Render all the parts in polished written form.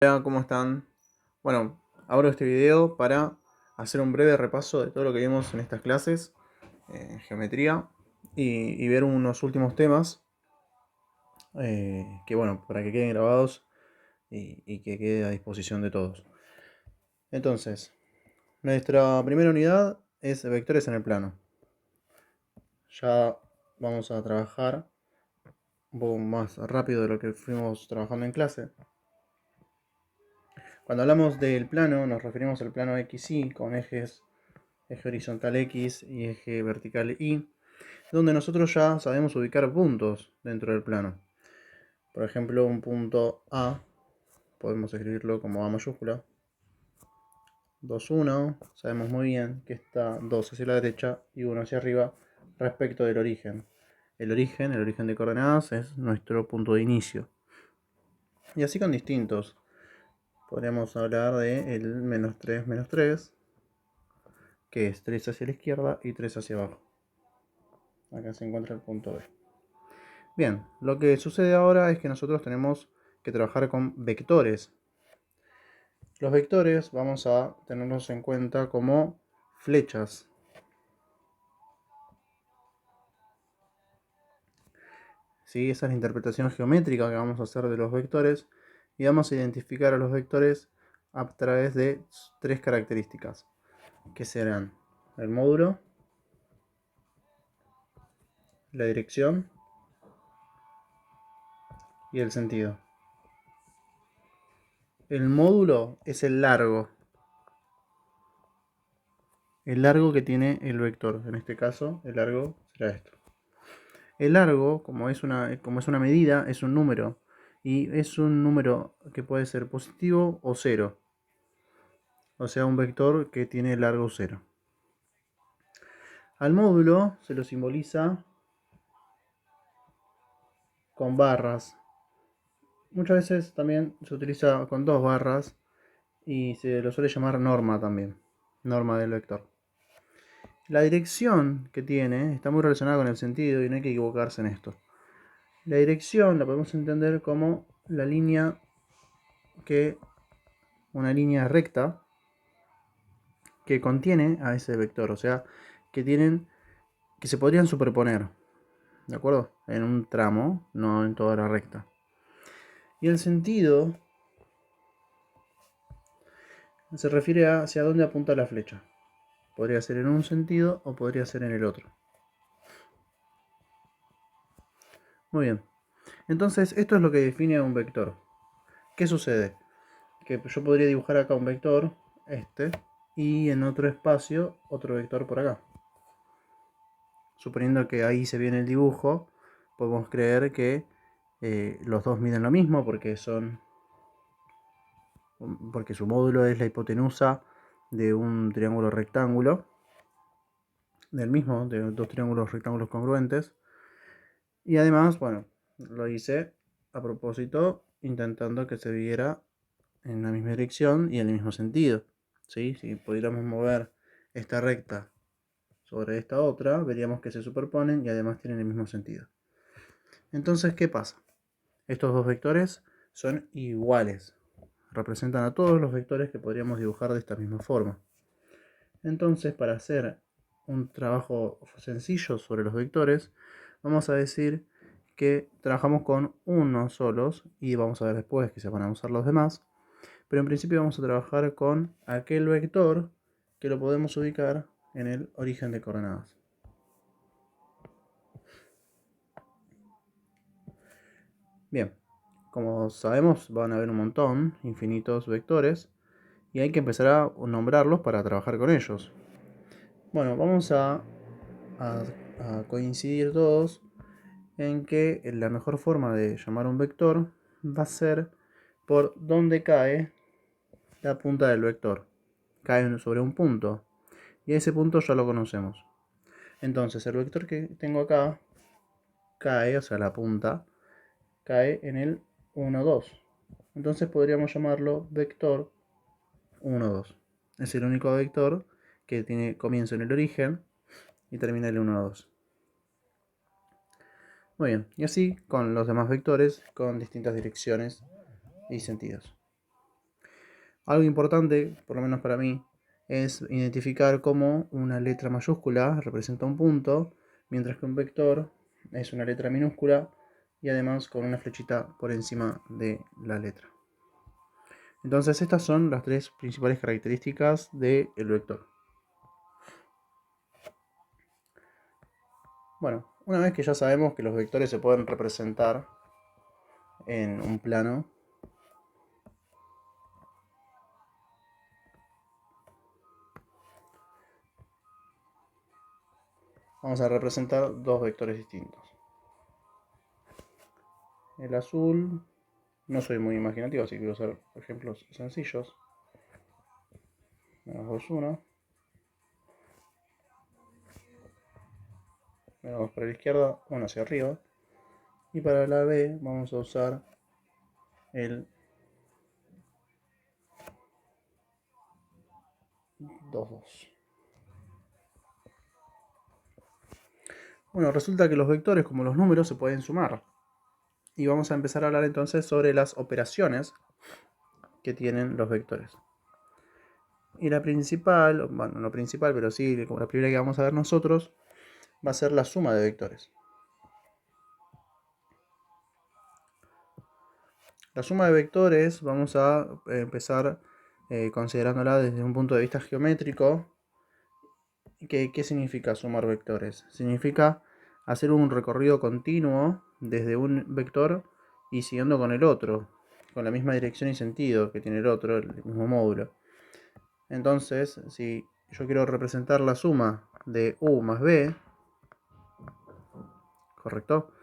Hola, ¿cómo están? Bueno, abro este video para hacer un breve repaso de todo lo que vimos en estas clases en geometría y ver unos últimos temas que, bueno, para que queden grabados y que quede a disposición de todos. Entonces, nuestra primera unidad es vectores en el plano. Ya vamos a trabajar un poco más rápido de lo que fuimos trabajando en clase. Cuando hablamos del plano, nos referimos al plano XY con eje horizontal X y eje vertical Y, donde nosotros ya sabemos ubicar puntos dentro del plano. Por ejemplo, un punto A, podemos escribirlo como A mayúscula, 2, 1, sabemos muy bien que está 2 hacia la derecha y 1 hacia arriba respecto del origen. El origen de coordenadas es nuestro punto de inicio. Y así con distintos. Podríamos hablar de el menos 3, menos 3, que es 3 hacia la izquierda y 3 hacia abajo. Acá se encuentra el punto B. Bien, lo que sucede ahora es que nosotros tenemos que trabajar con vectores. Los vectores vamos a tenerlos en cuenta como flechas. ¿Sí? Esa es la interpretación geométrica que vamos a hacer de los vectores. Y vamos a identificar a los vectores a través de tres características, que serán el módulo, la dirección y el sentido. El módulo es el largo que tiene el vector. En este caso, el largo será esto. El largo, como es una medida, es un número. Y es un número que puede ser positivo o cero. O sea, un vector que tiene largo cero. Al módulo se lo simboliza con barras. Muchas veces también se utiliza con dos barras y se lo suele llamar norma también. Norma del vector. La dirección que tiene está muy relacionada con el sentido y no hay que equivocarse en esto. La dirección la podemos entender como la línea una línea recta que contiene a ese vector, o sea, que se podrían superponer, ¿de acuerdo? En un tramo, no en toda la recta. Y el sentido se refiere a hacia dónde apunta la flecha. Podría ser en un sentido o podría ser en el otro. Muy bien. Entonces, esto es lo que define a un vector. ¿Qué sucede? Que yo podría dibujar acá un vector, y en otro espacio otro vector por acá. Suponiendo que ahí se viene el dibujo, podemos creer que los dos miden lo mismo porque su módulo es la hipotenusa de un triángulo rectángulo, de dos triángulos rectángulos congruentes. Y además, bueno, lo hice a propósito intentando que se viera en la misma dirección y en el mismo sentido. ¿Sí? Si pudiéramos mover esta recta sobre esta otra, veríamos que se superponen y además tienen el mismo sentido. Entonces, ¿qué pasa? Estos dos vectores son iguales. Representan a todos los vectores que podríamos dibujar de esta misma forma. Entonces, para hacer un trabajo sencillo sobre los vectores, vamos a decir que trabajamos con unos solos y vamos a ver después que se van a usar los demás. Pero en principio vamos a trabajar con aquel vector que lo podemos ubicar en el origen de coordenadas. Bien, como sabemos van a haber un montón, infinitos vectores, y hay que empezar a nombrarlos para trabajar con ellos. Bueno, vamos a coincidir todos en que la mejor forma de llamar un vector va a ser por donde cae la punta del vector. Cae sobre un punto, y ese punto ya lo conocemos. Entonces el vector que tengo acá cae, o sea la punta, cae en el 1, 2. Entonces podríamos llamarlo vector 1, 2. Es el único vector que tiene comienzo en el origen y termina en el 1, 2. Muy bien, y así con los demás vectores con distintas direcciones y sentidos. Algo importante, por lo menos para mí, es identificar cómo una letra mayúscula representa un punto, mientras que un vector es una letra minúscula y además con una flechita por encima de la letra. Entonces estas son las tres principales características del vector. Bueno, una vez que ya sabemos que los vectores se pueden representar en un plano, vamos a representar dos vectores distintos. El azul, no soy muy imaginativo, así que voy a usar ejemplos sencillos. Menos 2, 1. Vamos para la izquierda, 1 hacia arriba. Y para la B vamos a usar el 2, 2. Bueno, resulta que los vectores, como los números, se pueden sumar. Y vamos a empezar a hablar entonces sobre las operaciones que tienen los vectores. Y la principal, bueno, no principal, pero sí, como la primera que vamos a ver nosotros, va a ser la suma de vectores. La suma de vectores vamos a empezar considerándola desde un punto de vista geométrico. ¿Qué significa sumar vectores? Significa hacer un recorrido continuo desde un vector y siguiendo con el otro, con la misma dirección y sentido que tiene el otro, el mismo módulo. Entonces, si yo quiero representar la suma de u más b, ¿correcto?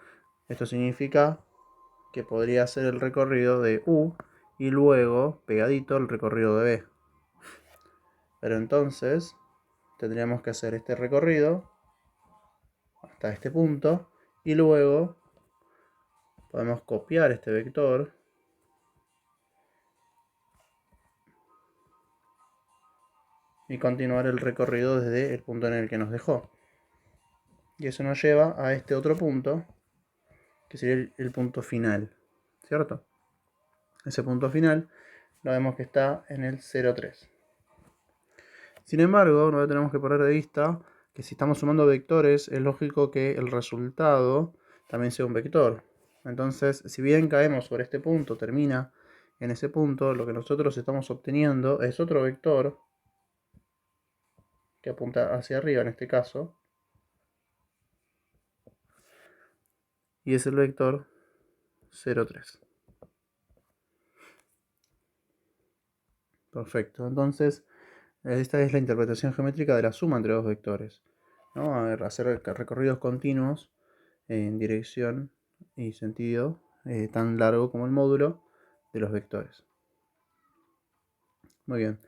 Esto significa que podría hacer el recorrido de u y luego, pegadito, el recorrido de b. Pero entonces, tendríamos que hacer este recorrido hasta este punto y luego podemos copiar este vector y continuar el recorrido desde el punto en el que nos dejó. Y eso nos lleva a este otro punto, que sería el punto final, ¿cierto? Ese punto final lo vemos que está en el 0,3. Sin embargo, no tenemos que perder de vista que si estamos sumando vectores, es lógico que el resultado también sea un vector. Entonces, si bien caemos sobre este punto, termina en ese punto, lo que nosotros estamos obteniendo es otro vector que apunta hacia arriba en este caso, y es el vector 0,3. Perfecto, entonces esta es la interpretación geométrica de la suma entre dos vectores, ¿no? A ver, hacer recorridos continuos en dirección y sentido tan largo como el módulo de los vectores. Muy bien.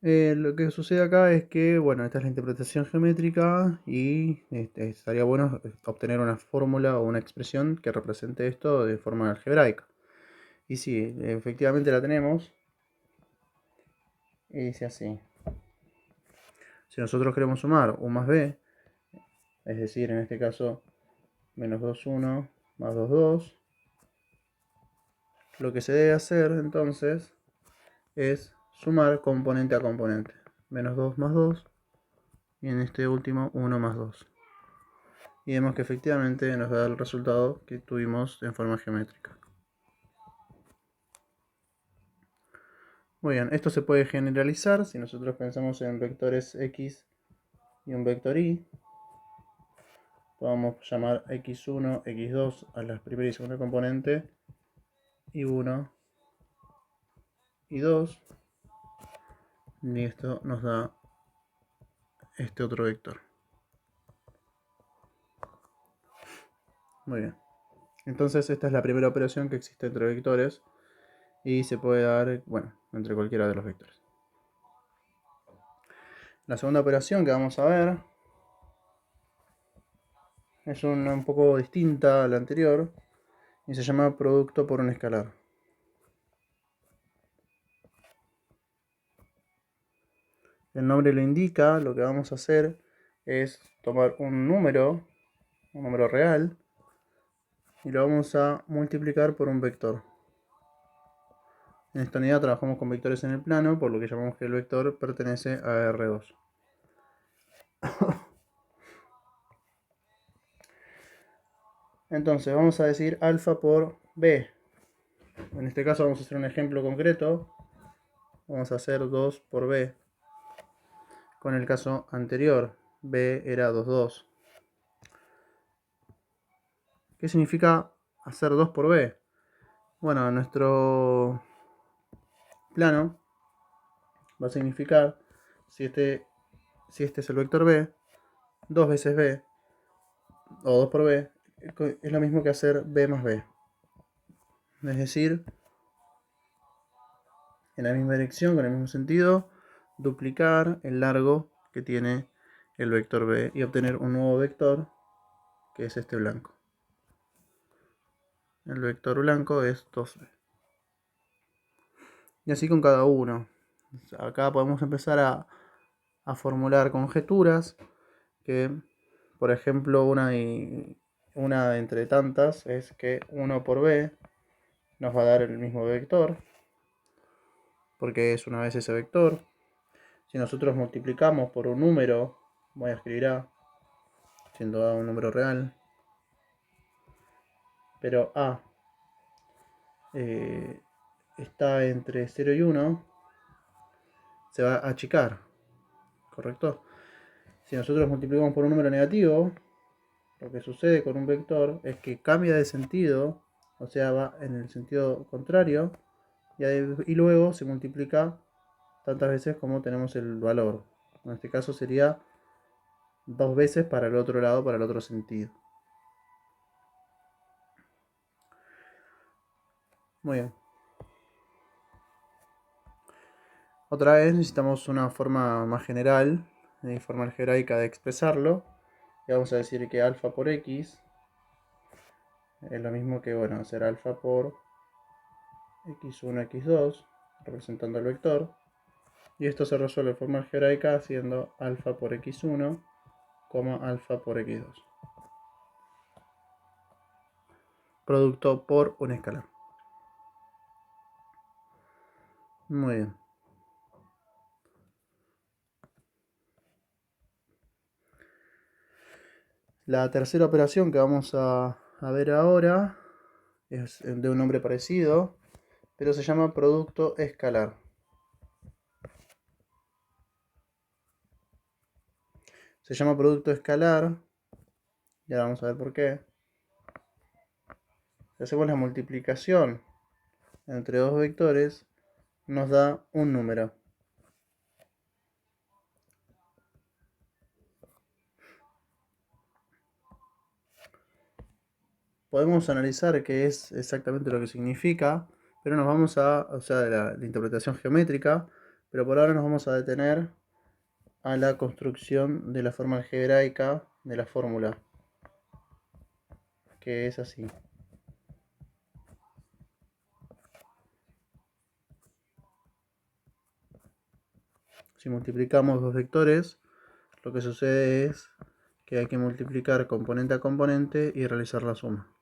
Lo que sucede acá es que, bueno, esta es la interpretación geométrica y estaría bueno obtener una fórmula o una expresión que represente esto de forma algebraica. Y sí, efectivamente la tenemos. Y dice así. Si nosotros queremos sumar u más b, es decir, en este caso, menos 2, 1 más 2, 2, lo que se debe hacer entonces es sumar componente a componente. Menos 2 más 2 y en este último 1 más 2. Y vemos que efectivamente nos da el resultado que tuvimos en forma geométrica. Muy bien, esto se puede generalizar si nosotros pensamos en vectores x y un vector y. Podemos llamar x1, x2 a la primera y segunda componente y 1 y 2. Y esto nos da este otro vector. Muy bien. Entonces esta es la primera operación que existe entre vectores y se puede dar, bueno, entre cualquiera de los vectores. La segunda operación que vamos a ver es una un poco distinta a la anterior y se llama producto por un escalar. El nombre lo indica, lo que vamos a hacer es tomar un número real, y lo vamos a multiplicar por un vector. En esta unidad trabajamos con vectores en el plano, por lo que llamamos que el vector pertenece a R2. Entonces vamos a decir alfa por B. En este caso vamos a hacer un ejemplo concreto. Vamos a hacer 2 por B. Con el caso anterior, B era 2, 2. ¿Qué significa hacer 2 por B? Bueno, nuestro plano va a significar, si este es el vector B, 2 veces B, o 2 por B, es lo mismo que hacer B más B. Es decir, en la misma dirección, con el mismo sentido, duplicar el largo que tiene el vector B y obtener un nuevo vector, que es este blanco. El vector blanco es 2B. Y así con cada uno. Acá podemos empezar a formular conjeturas que, por ejemplo, una entre tantas es que 1 por B nos va a dar el mismo vector, porque es una vez ese vector. Si nosotros multiplicamos por un número, voy a escribir A, siendo A un número real, pero A está entre 0 y 1, se va a achicar, ¿correcto? Si nosotros multiplicamos por un número negativo, lo que sucede con un vector es que cambia de sentido, o sea, va en el sentido contrario, y luego se multiplica tantas veces como tenemos el valor. En este caso sería 2 veces para el otro lado, para el otro sentido. Muy bien. Otra vez necesitamos una forma más general, forma algebraica de expresarlo. Y vamos a decir que alfa por x es lo mismo que, bueno, hacer alfa por x1, x2, representando el vector. Y esto se resuelve de forma algebraica haciendo alfa por x1, alfa por x2. Producto por un escalar. Muy bien. La tercera operación que vamos a ver ahora es de un nombre parecido, pero se llama producto escalar. Se llama producto escalar, y ahora vamos a ver por qué. Si hacemos la multiplicación entre dos vectores, nos da un número. Podemos analizar qué es exactamente lo que significa, pero nos vamos o sea, de la interpretación geométrica, pero por ahora nos vamos a detener a la construcción de la forma algebraica de la fórmula, que es así. Si multiplicamos dos vectores, lo que sucede es que hay que multiplicar componente a componente y realizar la suma.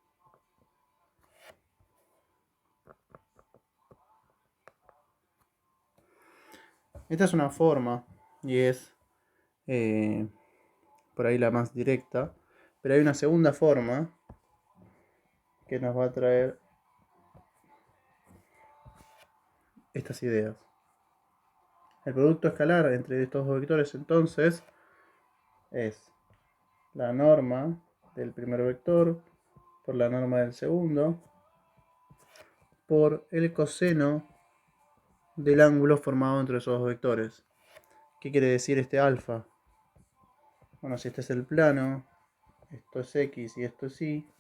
Esta es una forma y es por ahí la más directa, pero hay una segunda forma que nos va a traer estas ideas. El producto escalar entre estos dos vectores entonces es la norma del primer vector por la norma del segundo por el coseno del ángulo formado entre esos dos vectores. ¿Qué quiere decir este alfa? Bueno, si este es el plano, esto es x y esto es y,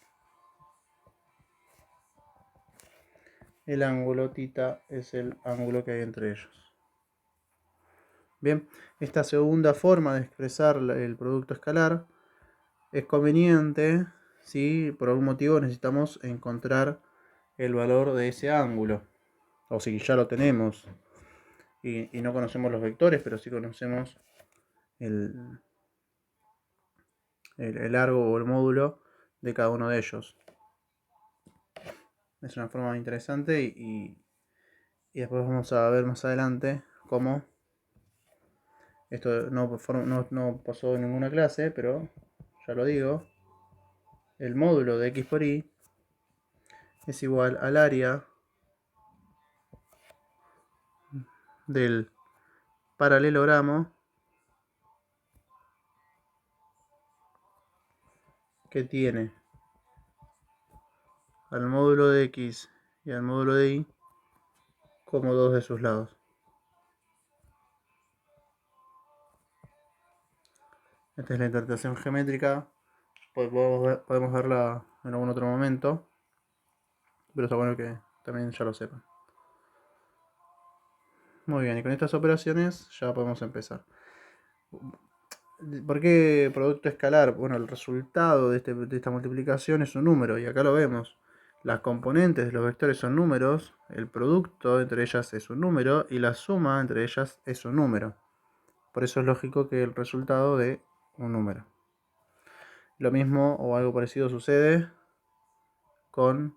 el ángulo θ es el ángulo que hay entre ellos. Bien, esta segunda forma de expresar el producto escalar es conveniente si por algún motivo necesitamos encontrar el valor de ese ángulo, o si ya lo tenemos y no conocemos los vectores, pero sí conocemos el largo o el módulo de cada uno de ellos. Es una forma interesante Y después vamos a ver más adelante cómo esto no pasó en ninguna clase, pero ya lo digo. El módulo de x por y es igual al área del paralelogramo que tiene al módulo de x y al módulo de y como dos de sus lados. Esta es la interpretación geométrica. Podemos verla en algún otro momento, pero está bueno que también ya lo sepan. Muy bien, y con estas operaciones ya podemos empezar. ¿Por qué producto escalar? Bueno, el resultado de esta multiplicación es un número, y acá lo vemos. Las componentes de los vectores son números, el producto entre ellas es un número, y la suma entre ellas es un número. Por eso es lógico que el resultado de un número. Lo mismo o algo parecido sucede con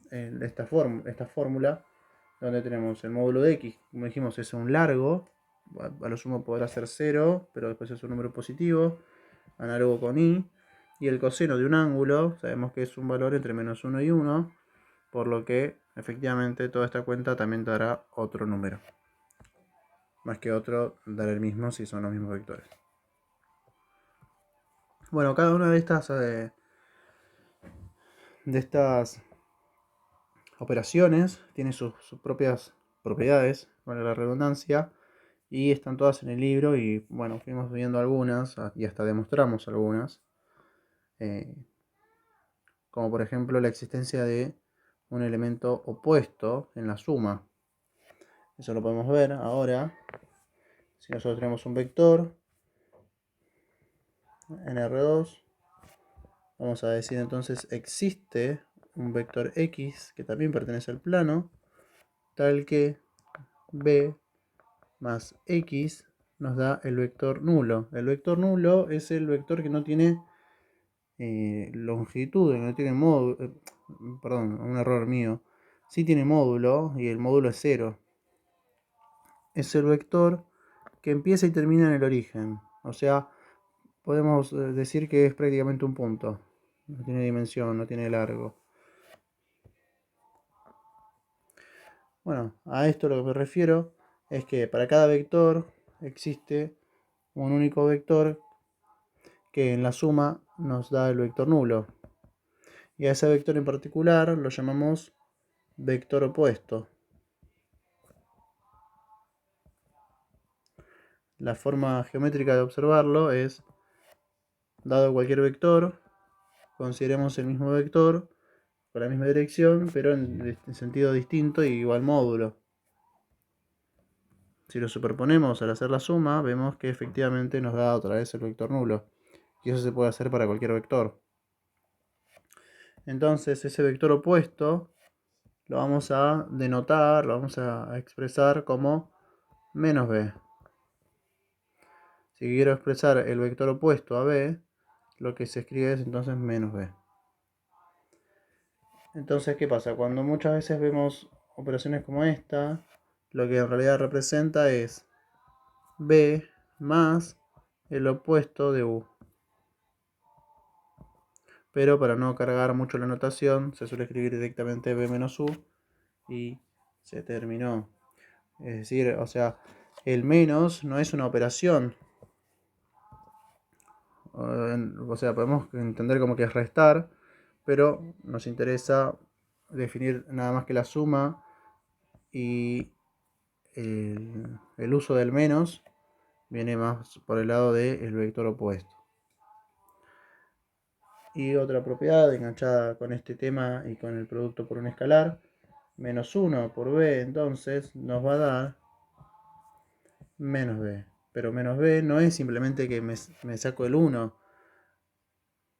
esta fórmula, donde tenemos el módulo de x, como dijimos, es un largo, a lo sumo podrá ser 0, pero después es un número positivo, análogo con y el coseno de un ángulo, sabemos que es un valor entre menos 1 y 1, por lo que efectivamente toda esta cuenta también dará otro número. Más que otro, dará el mismo si son los mismos vectores. Bueno, cada una de estas operaciones tiene sus propias propiedades, vale la redundancia, y están todas en el libro y bueno, fuimos viendo algunas y hasta demostramos algunas, como por ejemplo la existencia de un elemento opuesto en la suma. Eso lo podemos ver ahora. Si nosotros tenemos un vector en R2, vamos a decir entonces existe un vector X que también pertenece al plano, tal que B más X nos da el vector nulo. El vector nulo es el vector que no tiene longitud, que no tiene módulo. Perdón, un error mío. Sí tiene módulo y el módulo es 0. Es el vector que empieza y termina en el origen. O sea, podemos decir que es prácticamente un punto. No tiene dimensión, no tiene largo. Bueno, a esto lo que me refiero es que para cada vector existe un único vector que en la suma nos da el vector nulo. Y a ese vector en particular lo llamamos vector opuesto. La forma geométrica de observarlo es, dado cualquier vector, consideremos el mismo vector con la misma dirección, pero en sentido distinto y igual módulo. Si lo superponemos al hacer la suma, vemos que efectivamente nos da otra vez el vector nulo. Y eso se puede hacer para cualquier vector. Entonces ese vector opuesto lo vamos a denotar, lo vamos a expresar como menos b. Si quiero expresar el vector opuesto a b, lo que se escribe es entonces menos b. Entonces, ¿qué pasa? Cuando muchas veces vemos operaciones como esta, lo que en realidad representa es b más el opuesto de u. Pero para no cargar mucho la notación, se suele escribir directamente b menos u y se terminó. Es decir, o sea, el menos no es una operación. O sea, podemos entender como que es restar, pero nos interesa definir nada más que la suma y el uso del menos viene más por el lado del vector opuesto. Y otra propiedad enganchada con este tema y con el producto por un escalar, menos 1 por b, entonces nos va a dar menos b. Pero menos b no es simplemente que me saco el 1.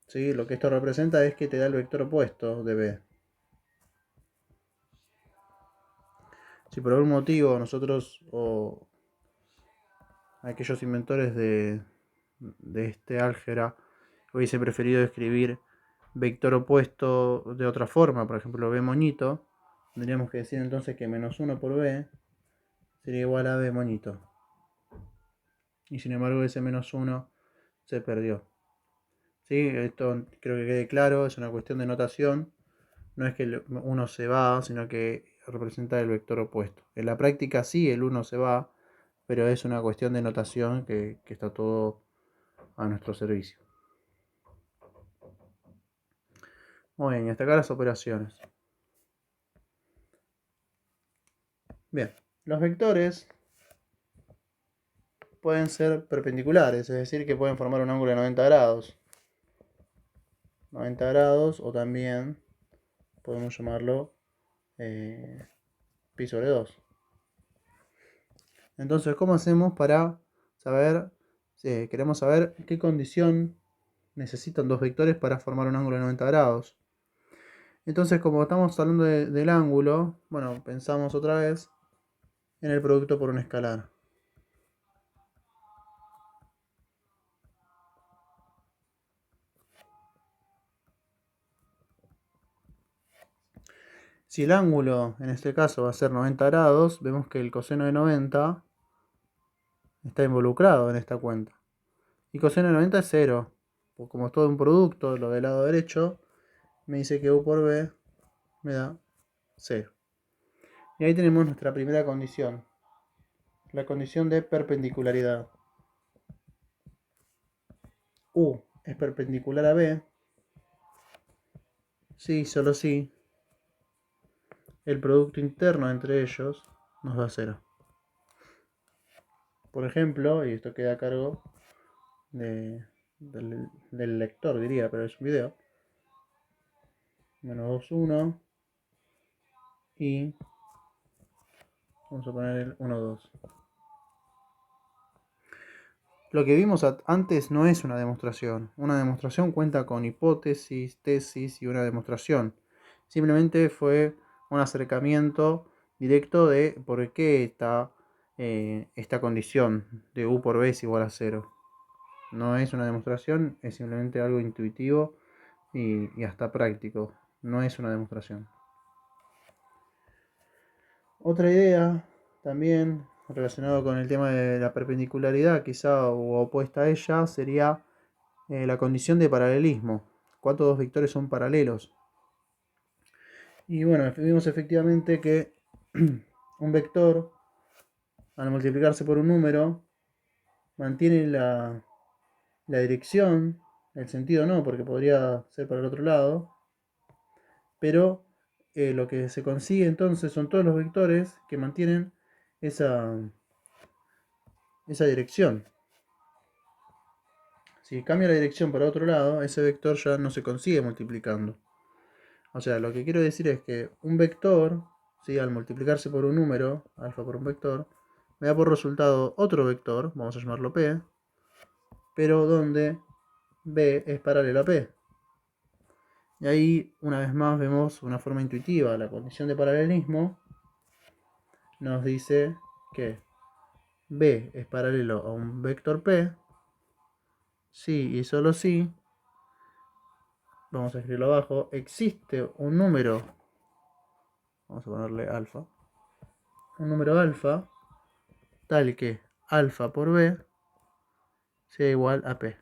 ¿Sí? Lo que esto representa es que te da el vector opuesto de b. Si por algún motivo nosotros o aquellos inventores de este álgebra hubiese preferido escribir vector opuesto de otra forma, por ejemplo b moñito, Tendríamos que decir entonces que menos 1 por b sería igual a b monito. Y sin embargo ese menos 1 se perdió. ¿Sí? Esto creo que quede claro, es una cuestión de notación. No es que el 1 se va, sino que representa el vector opuesto. En la práctica sí, el 1 se va, pero es una cuestión de notación que está todo a nuestro servicio. Muy bien, y hasta acá las operaciones. Bien, los vectores pueden ser perpendiculares, es decir, que pueden formar un ángulo de 90 grados. 90 grados, o también podemos llamarlo pi sobre 2. Entonces, ¿cómo hacemos para saber, queremos saber qué condición necesitan dos vectores para formar un ángulo de 90 grados? Entonces, como estamos hablando del ángulo, bueno, pensamos otra vez en el producto por un escalar. Si el ángulo en este caso va a ser 90 grados, vemos que el coseno de 90 está involucrado en esta cuenta. Y coseno de 90 es 0. Pues como es todo un producto, lo del lado derecho, me dice que u por b me da 0. Y ahí tenemos nuestra primera condición, la condición de perpendicularidad. U es perpendicular a b, si, solo si, el producto interno entre ellos nos da 0. Por ejemplo, y esto queda a cargo del lector, diría, pero es un video. Menos 2, 1. Y vamos a poner el 1, 2. Lo que vimos antes no es una demostración. Una demostración cuenta con hipótesis, tesis y una demostración. Simplemente fue un acercamiento directo de por qué está esta condición de u por b es igual a 0. No es una demostración, es simplemente algo intuitivo y hasta práctico. No es una demostración. Otra idea también relacionado con el tema de la perpendicularidad, quizá o opuesta a ella, sería la condición de paralelismo. ¿Cuántos dos vectores son paralelos? Y bueno, vimos efectivamente que un vector, al multiplicarse por un número, mantiene la dirección, el sentido no, porque podría ser para el otro lado, pero lo que se consigue entonces son todos los vectores que mantienen esa dirección. Si cambia la dirección para otro lado, ese vector ya no se consigue multiplicando. O sea, lo que quiero decir es que un vector, ¿sí?, al multiplicarse por un número, alfa por un vector, me da por resultado otro vector, vamos a llamarlo P, pero donde B es paralelo a P. Y ahí, una vez más, vemos una forma intuitiva. La condición de paralelismo nos dice que B es paralelo a un vector P, si y solo si, vamos a escribirlo abajo, existe un número, vamos a ponerle alfa, un número alfa, tal que alfa por B sea igual a P.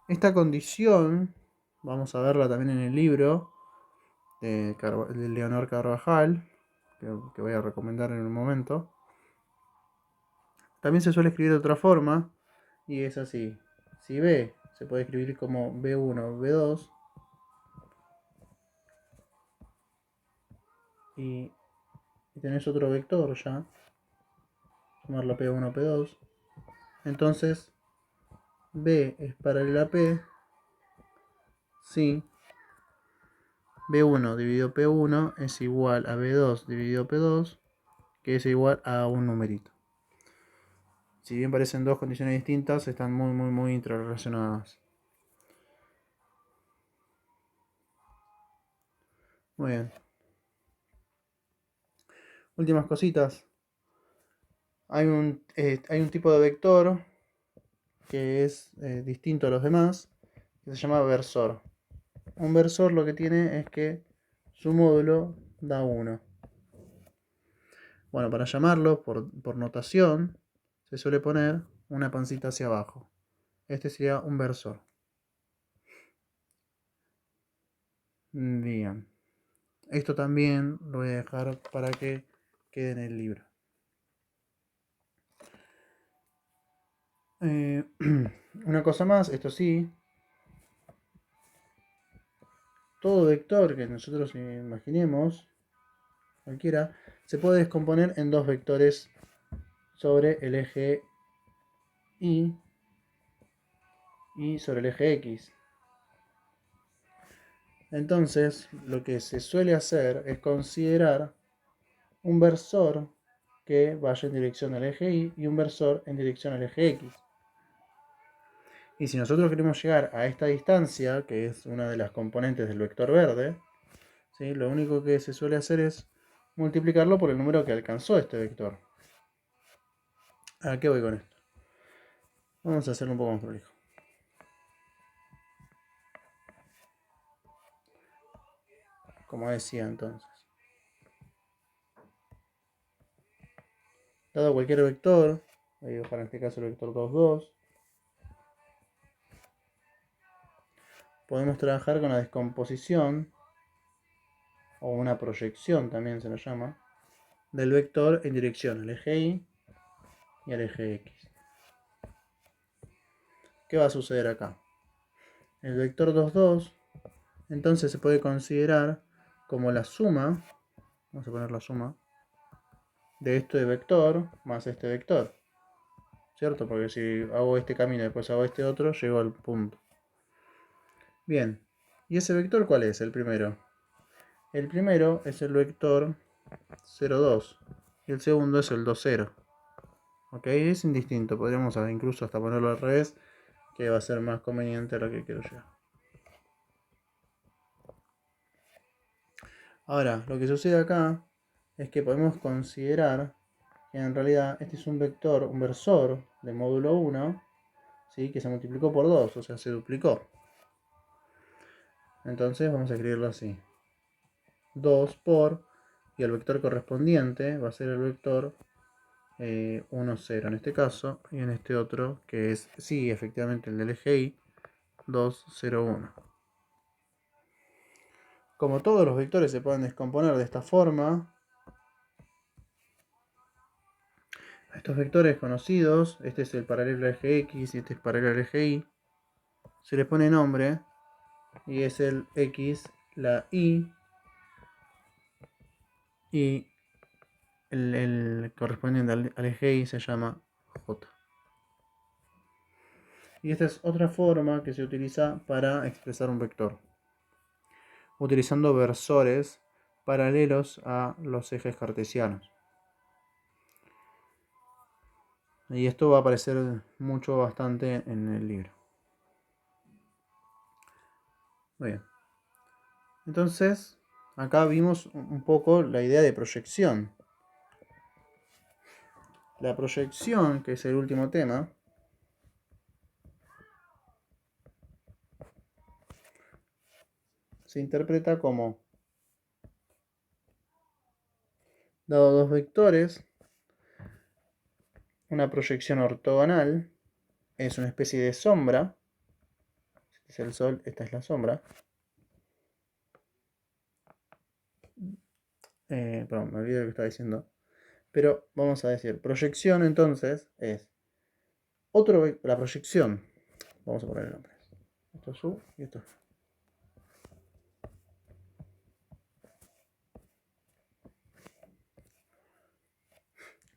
Esta condición, vamos a verla también en el libro de Leonor Carvajal, que voy a recomendar en un momento. También se suele escribir de otra forma, y es así. Si B se puede escribir como B1, B2, y tenés otro vector ya, llamarlo P1, P2, entonces B es paralela a P si B1 dividido P1 es igual a B2 dividido P2, que es igual a un numerito. Si bien parecen dos condiciones distintas, están muy interrelacionadas. Muy bien. Últimas cositas. Hay un tipo de vector que es distinto a los demás, que se llama versor. Un versor lo que tiene es que su módulo da 1. Bueno, para llamarlo por notación, se suele poner una pancita hacia abajo. Este sería un versor. Bien. Esto también lo voy a dejar para que quede en el libro. Una cosa más, esto sí. Todo vector que nosotros imaginemos, cualquiera, se puede descomponer en dos vectores sobre el eje Y y sobre el eje X. Entonces, lo que se suele hacer es considerar un versor que vaya en dirección al eje Y y un versor en dirección al eje X. Y si nosotros queremos llegar a esta distancia, que es una de las componentes del vector verde, ¿sí? Lo único que se suele hacer es multiplicarlo por el número que alcanzó este vector. ¿A qué voy con esto? Vamos a hacerlo un poco más prolijo. Como decía entonces. Dado cualquier vector, voy a dibujar en este caso el vector 2, 2, podemos trabajar con la descomposición, o una proyección también se lo llama, del vector en dirección al eje Y y al eje X. ¿Qué va a suceder acá? El vector 2, 2, entonces se puede considerar como la suma, vamos a poner la suma, de este vector más este vector, ¿cierto? Porque si hago este camino y después hago este otro, llego al punto. Bien, ¿y ese vector cuál es? El primero. El primero es el vector 0, 2 y el segundo es el 2, 0. ¿Ok? Es indistinto, podríamos incluso hasta ponerlo al revés, que va a ser más conveniente a lo que quiero llegar. Ahora, lo que sucede acá es que podemos considerar que en realidad este es un vector, un versor de módulo 1, ¿sí? Que se multiplicó por 2, o sea, se duplicó. Entonces vamos a escribirlo así. 2 por, y el vector correspondiente va a ser el vector 1, 0 en este caso, y en este otro, que es, sí, efectivamente el del eje Y, 2, 0, 1. Como todos los vectores se pueden descomponer de esta forma, estos vectores conocidos, este es el paralelo al eje X y este es paralelo al eje Y, se les pone nombre y es el X, la Y y el correspondiente al eje Y se llama J. Y esta es otra forma que se utiliza para expresar un vector, utilizando versores paralelos a los ejes cartesianos. Y esto va a aparecer mucho, bastante en el libro. Muy bien. Entonces, acá vimos un poco la idea de proyección. La proyección, que es el último tema, se interpreta como, dado dos vectores, una proyección ortogonal es una especie de sombra. Este es el sol, esta es la sombra. Perdón, me olvidé lo que estaba diciendo. Pero vamos a decir, proyección entonces es la proyección. Vamos a poner el nombre. Esto es U y esto es V.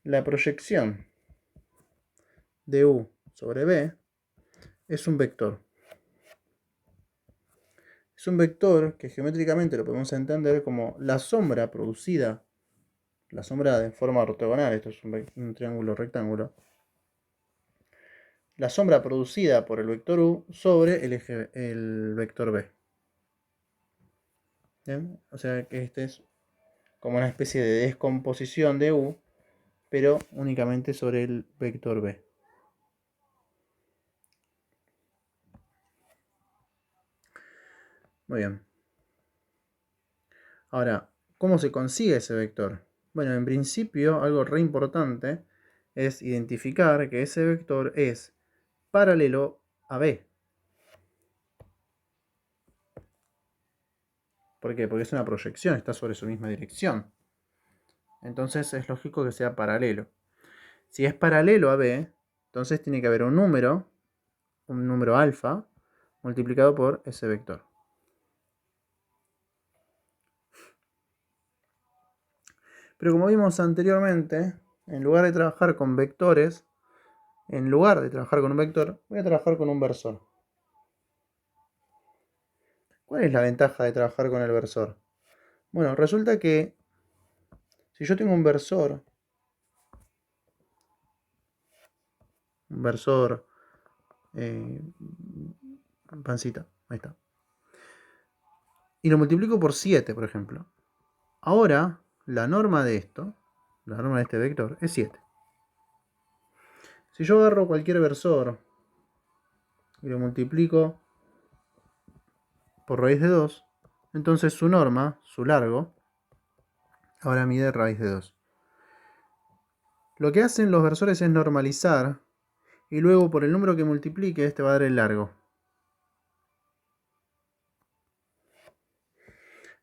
La proyección de U sobre B es un vector. Es un vector que geométricamente lo podemos entender como la sombra producida, la sombra de forma ortogonal, esto es un triángulo rectángulo, la sombra producida por el vector U sobre el vector B. ¿Bien? O sea que este es como una especie de descomposición de U, pero únicamente sobre el vector B. Muy bien. Ahora, ¿cómo se consigue ese vector? Bueno, en principio, algo re importante es identificar que ese vector es paralelo a B. ¿Por qué? Porque es una proyección, está sobre su misma dirección. Entonces es lógico que sea paralelo. Si es paralelo a B, entonces tiene que haber un número alfa, multiplicado por ese vector. Pero como vimos anteriormente, en lugar de trabajar con vectores, en lugar de trabajar con un vector, voy a trabajar con un versor. ¿Cuál es la ventaja de trabajar con el versor? Bueno, resulta que si yo tengo un versor, eh, pancita, ahí está, y lo multiplico por 7, por ejemplo. Ahora, la norma de esto, la norma de este vector, es 7. Si yo agarro cualquier versor y lo multiplico por raíz de 2, entonces su norma, su largo, ahora mide raíz de 2. Lo que hacen los versores es normalizar y luego por el número que multiplique este va a dar el largo.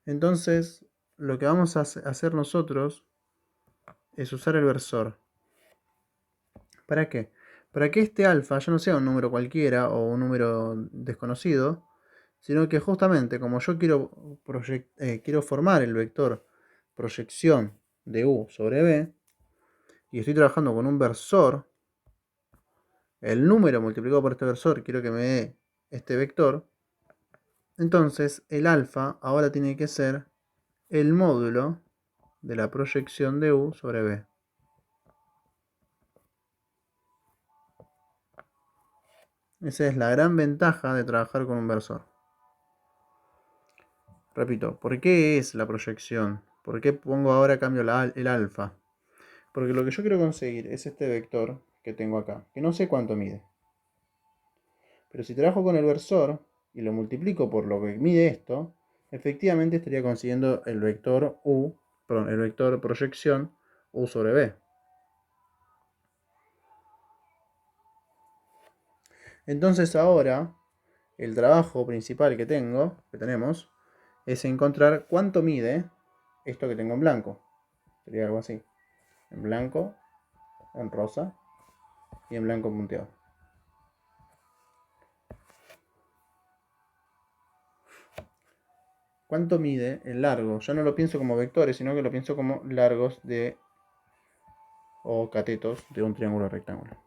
Entonces, lo que vamos a hacer nosotros es usar el versor. ¿Para qué? Para que este alfa ya no sea un número cualquiera o un número desconocido, sino que justamente como yo quiero formar el vector proyección de u sobre b, y estoy trabajando con un versor, el número multiplicado por este versor quiero que me dé este vector, entonces el alfa ahora tiene que ser el módulo de la proyección de u sobre b. Esa es la gran ventaja de trabajar con un versor. Repito, ¿por qué es la proyección? ¿Por qué pongo ahora cambio el alfa? Porque lo que yo quiero conseguir es este vector que tengo acá, que no sé cuánto mide. Pero si trabajo con el versor y lo multiplico por lo que mide esto, efectivamente estaría consiguiendo el vector el vector proyección u sobre b. Entonces ahora el trabajo principal que tenemos, es encontrar cuánto mide esto que tengo en blanco. Sería algo así. En blanco, en rosa y en blanco punteado. ¿Cuánto mide el largo? Ya no lo pienso como vectores, sino que lo pienso como largos o catetos de un triángulo rectángulo.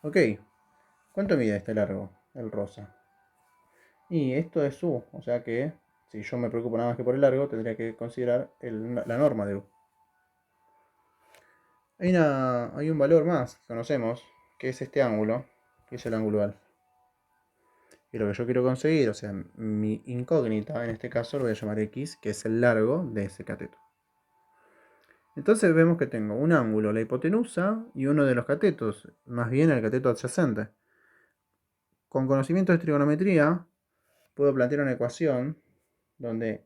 Ok, ¿cuánto mide este largo? El rosa. Y esto es u, o sea que si yo me preocupo nada más que por el largo, tendría que considerar la norma de u. Hay un valor más que conocemos, que es este ángulo, que es el ángulo alfa. Y lo que yo quiero conseguir, o sea, mi incógnita en este caso lo voy a llamar x, que es el largo de ese cateto. Entonces vemos que tengo un ángulo, la hipotenusa, y uno de los catetos, más bien el cateto adyacente. Con conocimiento de trigonometría, puedo plantear una ecuación donde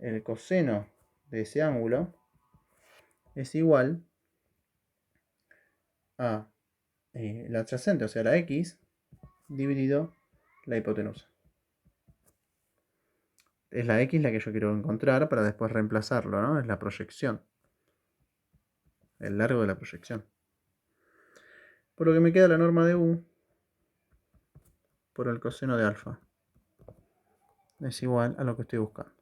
el coseno de ese ángulo es igual a la adyacente, o sea, la x, dividido la hipotenusa. Es la x la que yo quiero encontrar para después reemplazarlo, ¿no? Es la proyección. El largo de la proyección. Por lo que me queda la norma de u por el coseno de alfa. Es igual a lo que estoy buscando.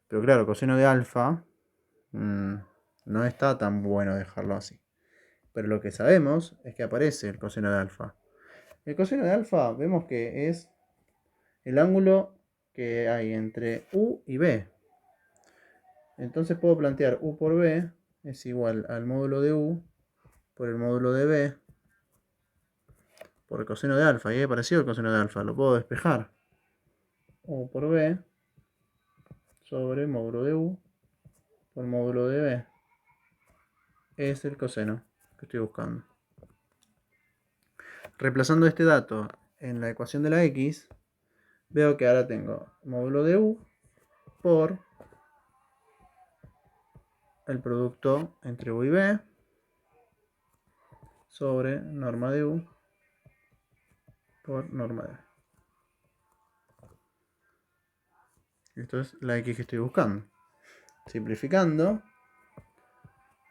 Pero claro, coseno de alfa no está tan bueno dejarlo así. Pero lo que sabemos es que aparece el coseno de alfa. El coseno de alfa vemos que es el ángulo que hay entre u y b. Entonces puedo plantear u por b es igual al módulo de u por el módulo de b por el coseno de alfa. Y ahí apareció el coseno de alfa. Lo puedo despejar. U por b sobre módulo de u por módulo de b es el coseno que estoy buscando. Reemplazando este dato en la ecuación de la x, veo que ahora tengo módulo de U por el producto entre U y B sobre norma de U por norma de B. Esto es la X que estoy buscando. Simplificando,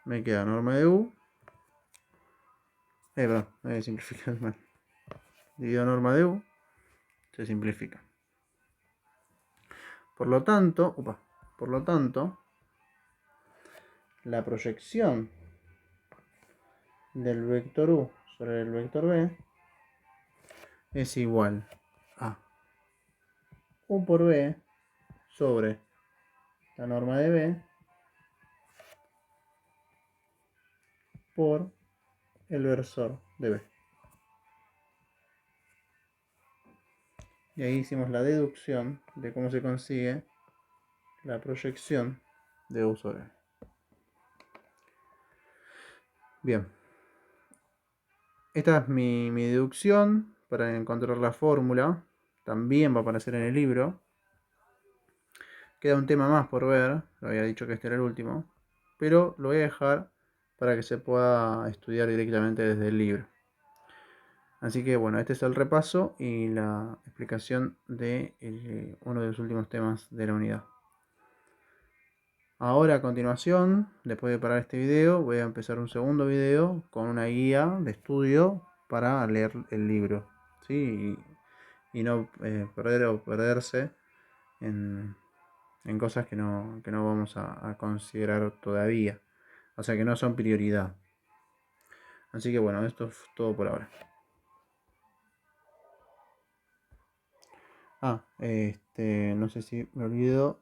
me queda norma de U. Perdón, me voy a simplificar mal. Dividido norma de U, se simplifica. Por lo tanto, la proyección del vector U sobre el vector B es igual a U por B sobre la norma de B por el versor de B. Y ahí hicimos la deducción de cómo se consigue la proyección de U sobre B. Bien, esta es mi deducción para encontrar la fórmula. También va a aparecer en el libro. Queda un tema más por ver, lo había dicho que este era el último, pero lo voy a dejar para que se pueda estudiar directamente desde el libro. Así que bueno, este es el repaso y la explicación de uno de los últimos temas de la unidad. Ahora a continuación, después de parar este video, voy a empezar un segundo video con una guía de estudio para leer el libro, ¿sí? Y no perder o perderse en cosas que no vamos a considerar todavía, o sea que no son prioridad. Así que bueno, esto es todo por ahora. No sé si me olvido.